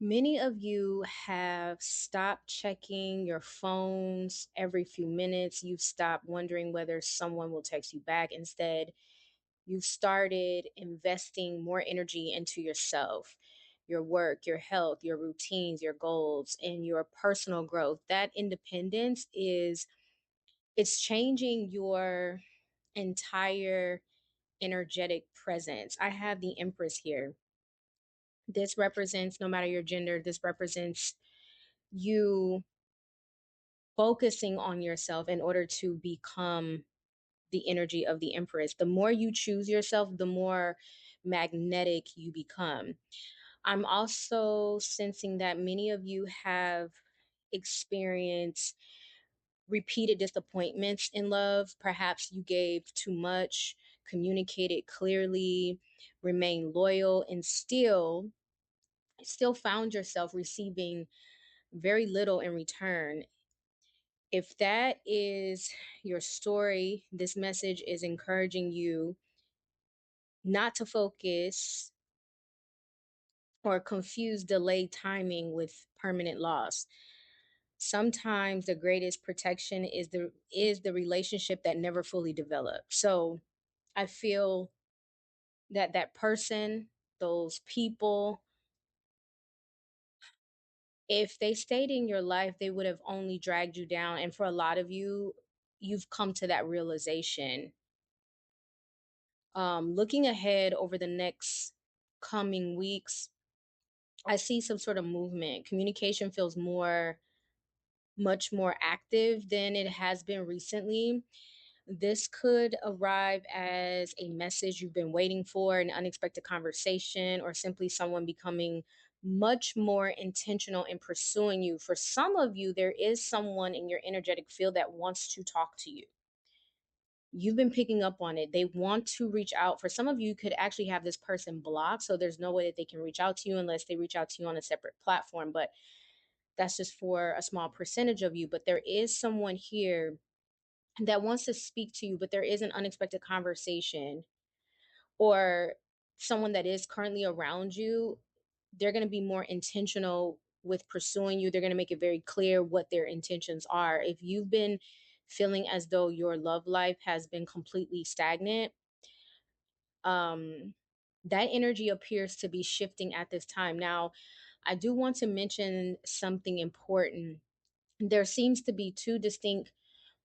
Many of you have stopped checking your phones every few minutes. You've stopped wondering whether someone will text you back. Instead, you've started investing more energy into yourself, your work, your health, your routines, your goals, and your personal growth. That independence is it's changing your entire energetic presence. I have the Empress here. This represents, no matter your gender, this represents you focusing on yourself in order to become the energy of the Empress. The more you choose yourself, the more magnetic you become. I'm also sensing that many of you have experienced repeated disappointments in love. Perhaps you gave too much, communicated clearly, remained loyal, and still found yourself receiving very little in return. If that is your story, this message is encouraging you not to focus or confuse delayed timing with permanent loss. Sometimes the greatest protection is the relationship that never fully developed. So I feel that that person, those people, if they stayed in your life, they would have only dragged you down. And for a lot of you, you've come to that realization. Looking ahead over the next coming weeks, I see some sort of movement. Communication feels much more active than it has been recently. This could arrive as a message you've been waiting for, an unexpected conversation, or simply someone becoming much more intentional in pursuing you. For some of you, there is someone in your energetic field that wants to talk to you. You've been picking up on it. They want to reach out. For some of you, could actually have this person blocked, so there's no way that they can reach out to you unless they reach out to you on a separate platform. But that's just for a small percentage of you. But there is someone here that wants to speak to you, but there is an unexpected conversation or someone that is currently around you. They're going to be more intentional with pursuing you. They're going to make it very clear what their intentions are. If you've been feeling as though your love life has been completely stagnant, um, that energy appears to be shifting at this time. Now, I do want to mention something important. There seems to be two distinct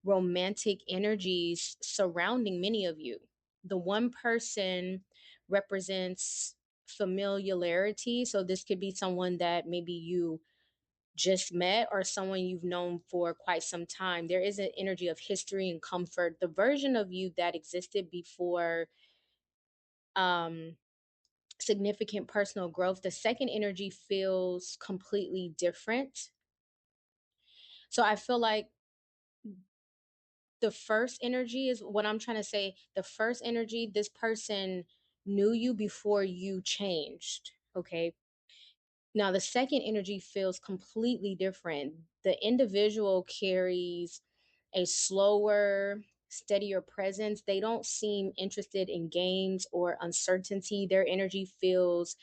romantic energies surrounding many of you. The one person represents familiarity. So this could be someone that maybe you just met or someone you've known for quite some time. There is an energy of history and comfort. The version of you that existed before um significant personal growth. The second energy feels completely different. So I feel like the first energy is what I'm trying to say. The first energy, this person knew you before you changed. Okay. Now, the second energy feels completely different. The individual carries a slower, steadier presence. They don't seem interested in games or uncertainty. Their energy feels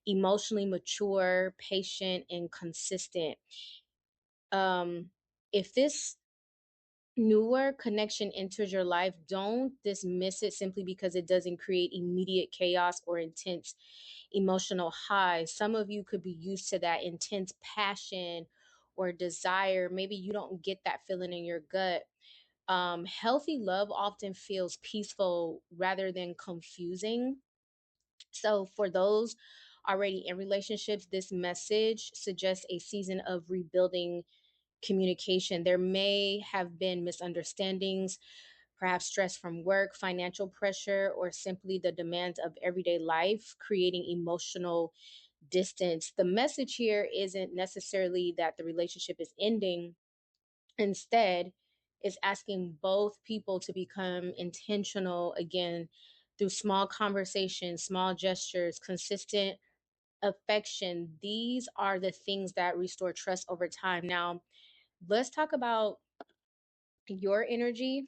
emotionally mature, patient, and consistent. Um, if this newer connection enters your life, don't dismiss it simply because it doesn't create immediate chaos or intense emotional highs. Some of you could be used to that intense passion or desire. Maybe you don't get that feeling in your gut. Healthy love often feels peaceful rather than confusing. So, for those already in relationships, this message suggests a season of rebuilding communication. There may have been misunderstandings, perhaps stress from work, financial pressure, or simply the demands of everyday life, creating emotional distance. The message here isn't necessarily that the relationship is ending. Instead, it's asking both people to become intentional again through small conversations, small gestures, consistent affection. These are the things that restore trust over time. Now, let's talk about your energy.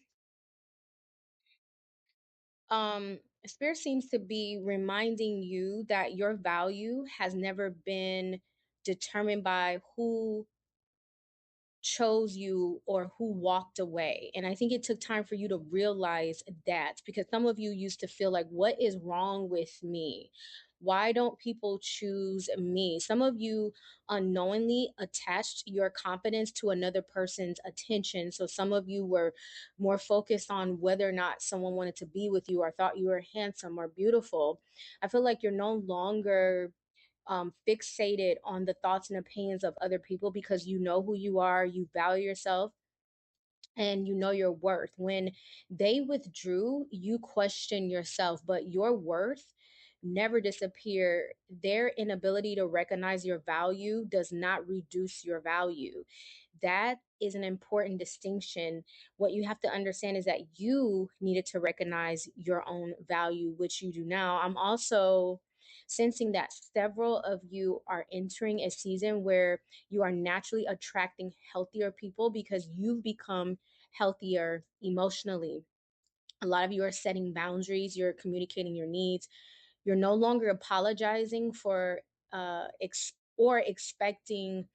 Spirit seems to be reminding you that your value has never been determined by who chose you or who walked away. And I think it took time for you to realize that, because some of you used to feel like, what is wrong with me? Why don't people choose me? Some of you unknowingly attached your confidence to another person's attention. So some of you were more focused on whether or not someone wanted to be with you or thought you were handsome or beautiful. I feel like you're no longer fixated on the thoughts and opinions of other people, because you know who you are, you value yourself, and you know your worth. When they withdrew, you question yourself, but your worth never disappear. Their inability to recognize your value does not reduce your value. That is an important distinction. What you have to understand is that you needed to recognize your own value, which you do now. I'm also sensing that several of you are entering a season where you are naturally attracting healthier people because you've become healthier emotionally. A lot of you are setting boundaries, you're communicating your needs, you're no longer apologizing for or expecting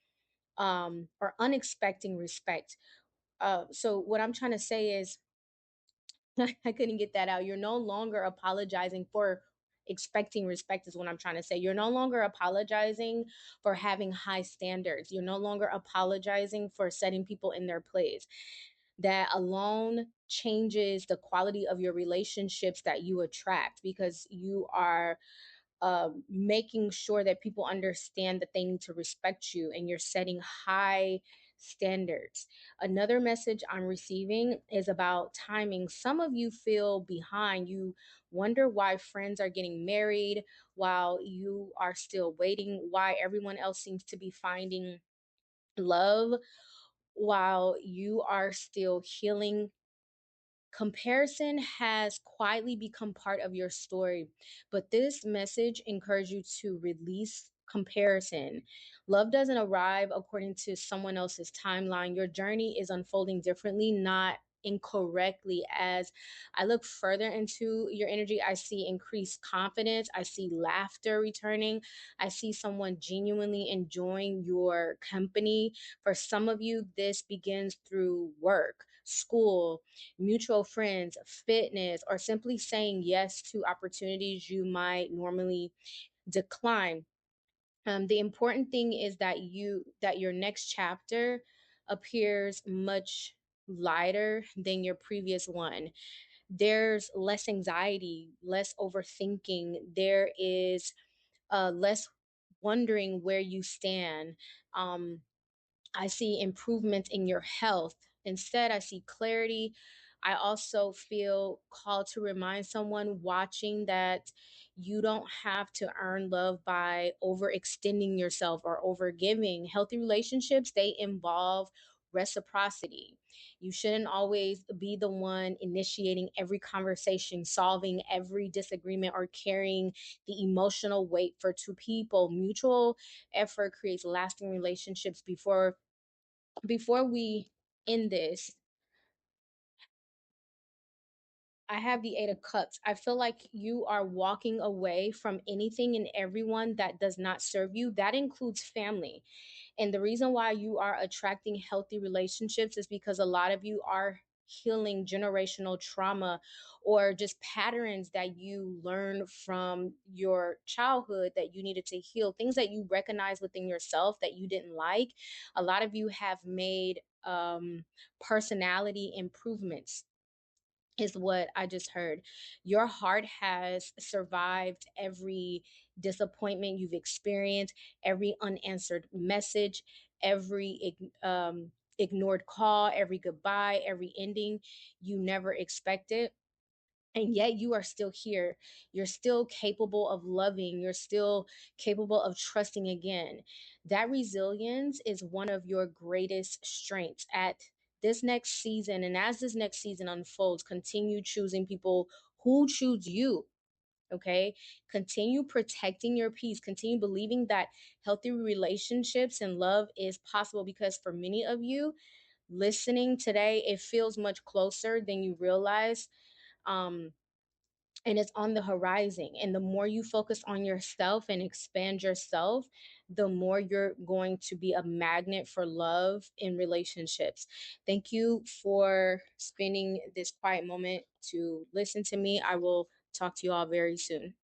or unexpecting respect. So what I'm trying to say is I couldn't get that out. You're no longer apologizing for expecting respect, is what I'm trying to say. You're no longer apologizing for having high standards. You're no longer apologizing for setting people in their place. That alone changes the quality of your relationships that you attract, because you are making sure that people understand that they need to respect you, and you're setting high standards. Another message I'm receiving is about timing. Some of you feel behind. You wonder why friends are getting married while you are still waiting, why everyone else seems to be finding love while you are still healing. Comparison has quietly become part of your story, but this message encourages you to release comparison. Love doesn't arrive according to someone else's timeline. Your journey is unfolding differently, not incorrectly. As I look further into your energy, I see increased confidence, I see laughter returning, I see someone genuinely enjoying your company. For some of you, this begins through work, school, mutual friends, fitness, or simply saying yes to opportunities you might normally decline. The important thing is that your next chapter appears much lighter than your previous one. There's less anxiety, less overthinking. There is less wondering where you stand. Um, I see improvement in your health. Instead, I see clarity. I also feel called to remind someone watching that you don't have to earn love by overextending yourself or overgiving. Healthy relationships, they involve reciprocity. You shouldn't always be the one initiating every conversation, solving every disagreement, or carrying the emotional weight for two people. Mutual effort creates lasting relationships. Before we end this, I have the 8 of Cups. I feel like you are walking away from anything and everyone that does not serve you. That includes family. And the reason why you are attracting healthy relationships is because a lot of you are healing generational trauma or just patterns that you learned from your childhood that you needed to heal, things that you recognize within yourself that you didn't like. A lot of you have made personality improvements, is what I just heard. Your heart has survived every disappointment you've experienced, every unanswered message, every ignored call, every goodbye, every ending you never expected. And yet you are still here. You're still capable of loving. You're still capable of trusting again. That resilience is one of your greatest strengths at this next season. And as this next season unfolds, continue choosing people who choose you. Okay. Continue protecting your peace. Continue believing that healthy relationships and love is possible, because for many of you listening today, it feels much closer than you realize. Um, and it's on the horizon. And the more you focus on yourself and expand yourself, the more you're going to be a magnet for love in relationships. Thank you for spending this quiet moment to listen to me. I will talk to you all very soon.